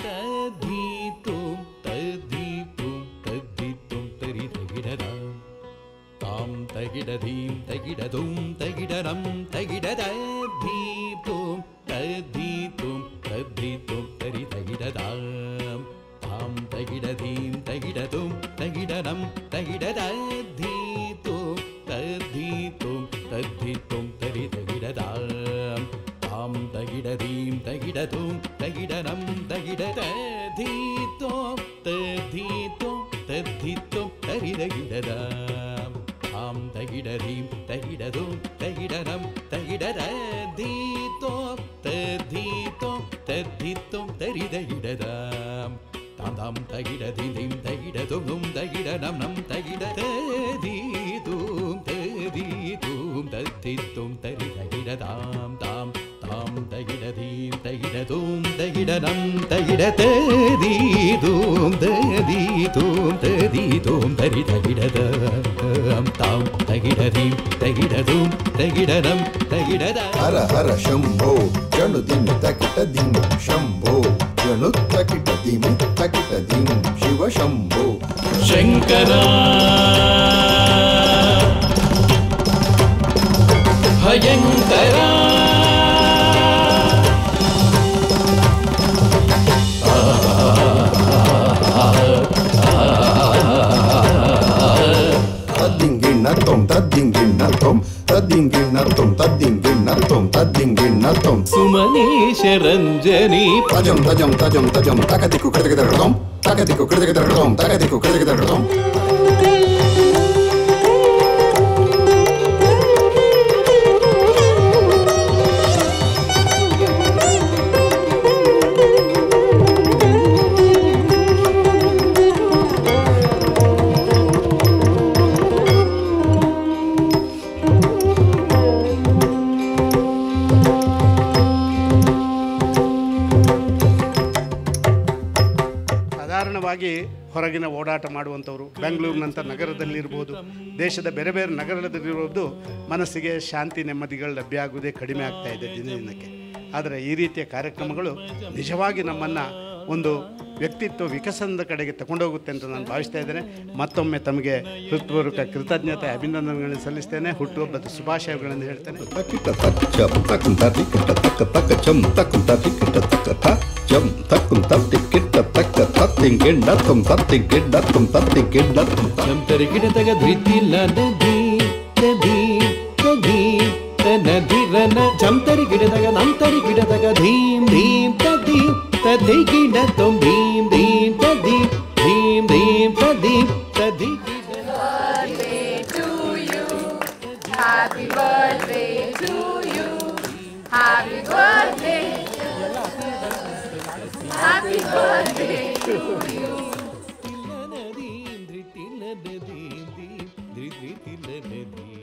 ತದ್ಧೀತುಂ ತದ್ಧೀತುಂ ತದ್ಧೀತುಂ ತರಿದಗಿಡದ ತಾಂ ತಗಿಡಧೀಂ ತಗಿಡದುಂ ತಗಿಡರಂ ತಗಿಡದೀತುಂ ತದ್ಧೀತುಂ ತದ್ಧೀತುಂ ತರಿದಗಿಡದಾಂ ತಾಂ ತಗಿಡಧೀಂ ತಗಿಡದುಂ ತಗಿಡರಂ ತಗಿಡದೀತುಂ ತದ್ಧೀತುಂ ತದ್ಧೀತುಂ ತರಿದಗಿಡದಾಂ ತಾಂ ತಗಿಡಧೀಂ ತಗಿಡದುಂ ತಗಿಡರಂ ತಗಿಡದೀತುಂ ತದ್ಧೀತುಂ ತದ್ಧೀತುಂ ತರಿದಗಿಡದಾಂ ತಾಂ ತಗಿಡಧೀಂ ತಗಿಡದುಂ ತಗಿಡರಂ ತಗಿಡದೀತುಂ ತದ್ಧೀತುಂ ತದ್ಧೀತುಂ ತರಿದಗಿಡದಾಂ ತಾಂ ತಾಂ ತಗಿಡಧೀಂ ತಗಿಡದುಂ ತಗಿಡರಂ ನಂ ತಗಿಡದೀತುಂ ತದ್ಧೀತುಂ ತದ್ಧೀತುಂ ತರಿದಗಿಡದಾಂ ತಾಂ ತಾಂ ತಗಿಡಧೀಂ ತಗಿಡದುಂ ತಗಿಡರಂ ತಗಿಡದೀತುಂ ತದ್ಧೀತುಂ ತದ್ಧೀತುಂ ತರಿದಗಿಡದಾಂ ತಾಂ ತಗಿಡಧೀಂ ತಗಿಡದುಂ ತಗಿಡರಂ ತಗಿಡದ ಹರ ಹರ ಶಂಭೋ ಜನು ದಿನ ತಕಿಟ ದಿನ ಶಂಭೋ ಜನು ತಕಿಟ ದಿನ ತಕಿಟ ದಿನ ಶಿವ ಶಂಭೋ ಶಂಕರ ಭಯಂಕರ ತದ್ದಿಂಗಿಣ್ಣತ್ತೊಂ ತದ್ದಿಂಗಿಣ್ಣತ್ತೊಂ ತದ್ದಿಂಗಿಣ್ಣತ್ತೊಂ ತದ್ದಿಂಗಿಣ್ಣತ್ತೊಂ ತದ್ದಿಂಗಿಣ್ಣತ್ತೊಂ ಸುಮನೇಶ ರಂಜನಿ ತಜಂ ತಜಂ ತಜಂ ತಜಂ ತಗದಿಕ್ಕು ಕೃತಕದರಡಂ ತಗದಿಕ್ಕು ಕೃತಕದರಡಂ ತಗದಿಕ್ಕು ಕೃತಕದರಡಂ ಸಾಧಾರಣವಾಗಿ ಹೊರಗಿನ ಓಡಾಟ ಮಾಡುವಂಥವ್ರು ಬೆಂಗಳೂರಿನಂಥ ನಗರದಲ್ಲಿರ್ಬೋದು, ದೇಶದ ಬೇರೆ ಬೇರೆ ನಗರದಲ್ಲಿರೋದು ಮನಸ್ಸಿಗೆ ಶಾಂತಿ ನೆಮ್ಮದಿಗಳು ಲಭ್ಯ ಆಗುವುದೇ ಕಡಿಮೆ ಆಗ್ತಾ ಇದೆ ದಿನ ದಿನಕ್ಕೆ. ಆದರೆ ಈ ರೀತಿಯ ಕಾರ್ಯಕ್ರಮಗಳು ನಿಜವಾಗಿ ನಮ್ಮನ್ನು ಒಂದು ವ್ಯಕ್ತಿತ್ವ ವಿಕಸನದ ಕಡೆಗೆ ತಗೊಂಡೋಗುತ್ತೆ ಅಂತ ನಾನು ಭಾವಿಸ್ತಾ ಇದ್ದೇನೆ. ಮತ್ತೊಮ್ಮೆ ತಮಗೆ ಹೃತ್ಪೂರ್ವಕ ಕೃತಜ್ಞತೆ ಅಭಿನಂದನೆಗಳನ್ನು ಸಲ್ಲಿಸ್ತೇನೆ. ಹುಟ್ಟುಹಬ್ಬದ ಶುಭಾಶಯಗಳನ್ನು ಹೇಳ್ತೇನೆ. ಜಂತರಿ ಗಿಡದಾಗ ನಂತರಿ ಗಿಡದಾಗ ಧೀಂ ಧೀಂ ತದೀಂ ತದಿ ಗಿಡತೊಂ ಧೀಂ ಧೀಂ ತದೀಂ ಧೀಂ ಧೀಂ ತದೀಂ ತದಿ Happy birthday to you. Happy birthday. Happy birthday to you. ತಿಲ್ಲನದೀಂ ಧೃತಿಲ್ಲನದೀಂ ಧೀಂ ಧೃತಿಲ್ಲನದೀಂ